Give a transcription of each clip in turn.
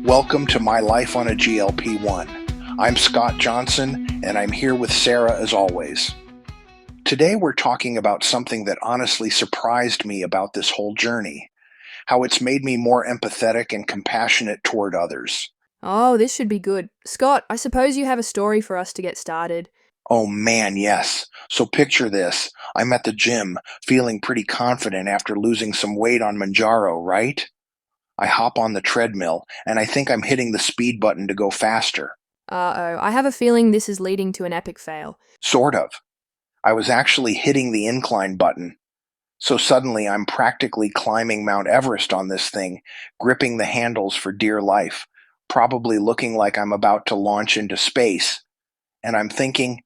Welcome to My Life on a GLP1. I'm Scott Johnson, and I'm here with Sarah as always. Today we're talking about something that honestly surprised me about this whole journey, how it's made me more empathetic and compassionate toward others. Oh, this should be good. Scott, I suppose you have a story for us to get started. Oh man, yes. So picture this. I'm at the gym, feeling pretty confident after losing some weight on Manjaro, right? I hop on the treadmill, and I think I'm hitting the speed button to go faster. Uh-oh, I have a feeling this is leading to an epic fail. Sort of. I was actually hitting the incline button. So suddenly I'm practically climbing Mount Everest on this thing, gripping the handles for dear life, probably looking like I'm about to launch into space. And I'm thinking,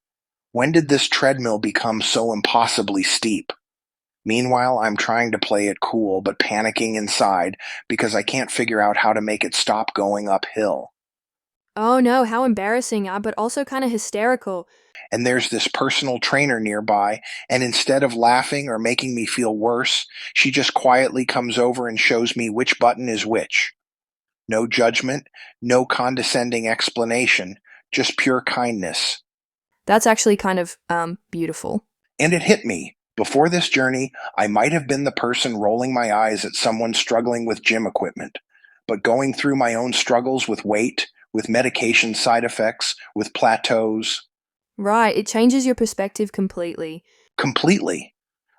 when did this treadmill become so impossibly steep? Meanwhile, I'm trying to play it cool, but panicking inside because I can't figure out how to make it stop going uphill. Oh no, how embarrassing, but also kind of hysterical. And there's this personal trainer nearby, and instead of laughing or making me feel worse, she just quietly comes over and shows me which button is which. No judgment, no condescending explanation, just pure kindness. That's actually kind of, beautiful. And it hit me. Before this journey, I might have been the person rolling my eyes at someone struggling with gym equipment. But going through my own struggles with weight, with medication side effects, with plateaus, Right, it changes your perspective completely. completely.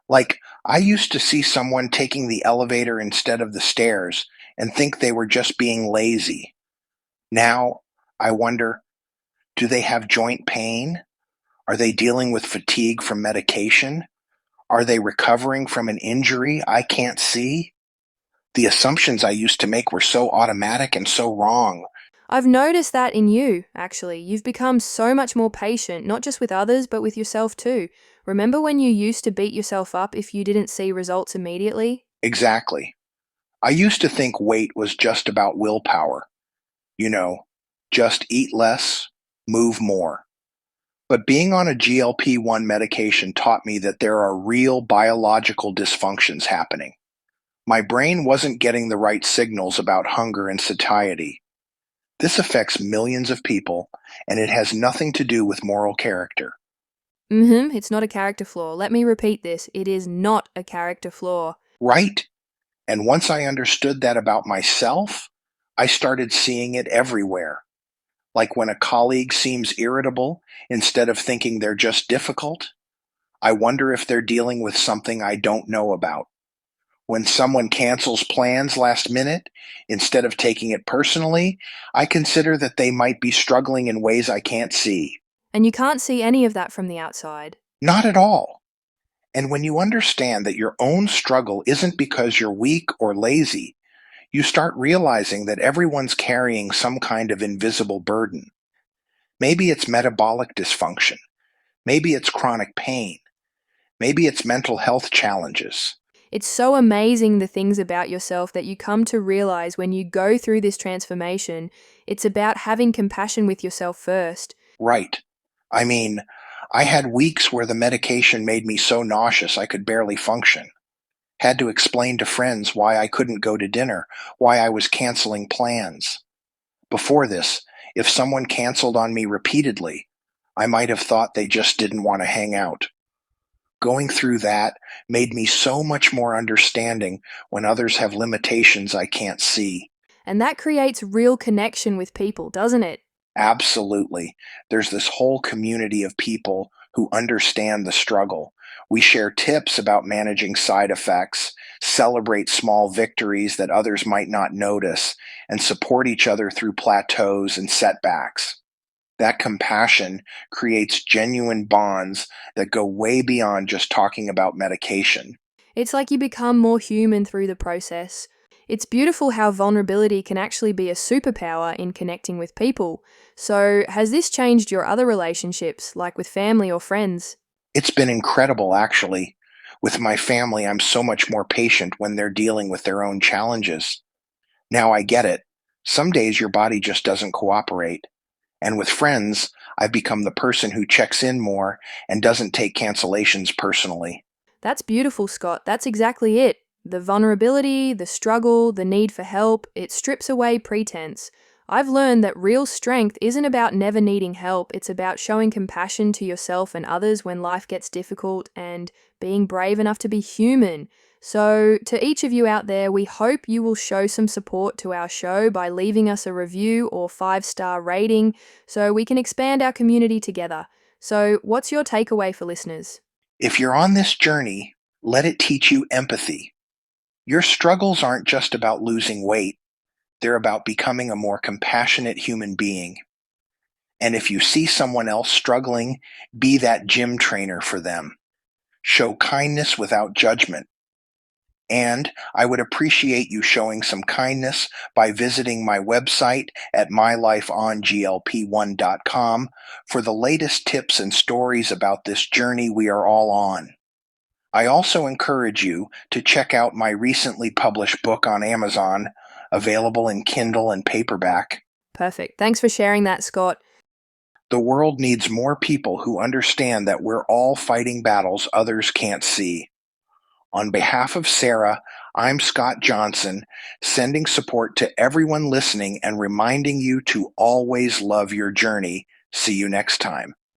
Like, I used to see someone taking the elevator instead of the stairs and think they were just being lazy. Now, I wonder, do they have joint pain? Are they dealing with fatigue from medication? Are they recovering from an injury I can't see? The assumptions I used to make were so automatic and so wrong. I've noticed that in you, actually. You've become so much more patient, not just with others, but with yourself too. Remember when you used to beat yourself up if you didn't see results immediately? Exactly. I used to think weight was just about willpower. You know, just eat less, move more. But being on a GLP-1 medication taught me that there are real biological dysfunctions happening. My brain wasn't getting the right signals about hunger and satiety. This affects millions of people, and it has nothing to do with moral character. It's not a character flaw. Let me repeat this. It is not a character flaw. Right? And once I understood that about myself, I started seeing it everywhere. Like when a colleague seems irritable instead of thinking they're just difficult, I wonder if they're dealing with something I don't know about. When someone cancels plans last minute, instead of taking it personally, I consider that they might be struggling in ways I can't see. And you can't see any of that from the outside. Not at all. And when you understand that your own struggle isn't because you're weak or lazy, you start realizing that everyone's carrying some kind of invisible burden. Maybe it's metabolic dysfunction. Maybe it's chronic pain. Maybe it's mental health challenges. It's so amazing the things about yourself that you come to realize when you go through this transformation. It's about having compassion with yourself first. Right. I mean, I had weeks where the medication made me so nauseous I could barely function. Had to explain to friends why I couldn't go to dinner, why I was canceling plans. Before this, if someone canceled on me repeatedly, I might have thought they just didn't want to hang out. Going through that made me so much more understanding when others have limitations I can't see. And that creates real connection with people, doesn't it? Absolutely. There's this whole community of people who understand the struggle. We share tips about managing side effects, celebrate small victories that others might not notice, and support each other through plateaus and setbacks. That compassion creates genuine bonds that go way beyond just talking about medication. It's like you become more human through the process. It's beautiful how vulnerability can actually be a superpower in connecting with people. So, has this changed your other relationships, like with family or friends? It's been incredible, actually. With my family, I'm so much more patient when they're dealing with their own challenges. Now I get it. Some days your body just doesn't cooperate. And with friends, I've become the person who checks in more and doesn't take cancellations personally. That's beautiful, Scott. That's exactly it. The vulnerability, the struggle, the need for help, it strips away pretense. I've learned that real strength isn't about never needing help, it's about showing compassion to yourself and others when life gets difficult and being brave enough to be human. So, to each of you out there, we hope you will show some support to our show by leaving us a review or 5-star rating so we can expand our community together. So, what's your takeaway for listeners? If you're on this journey, let it teach you empathy. Your struggles aren't just about losing weight, they're about becoming a more compassionate human being. And if you see someone else struggling, be that gym trainer for them. Show kindness without judgment. And I would appreciate you showing some kindness by visiting my website at mylifeonglp1.com for the latest tips and stories about this journey we are all on. I also encourage you to check out my recently published book on Amazon, available in Kindle and paperback. Perfect. Thanks for sharing that, Scott. The world needs more people who understand that we're all fighting battles others can't see. On behalf of Sarah, I'm Scott Johnson, sending support to everyone listening and reminding you to always love your journey. See you next time.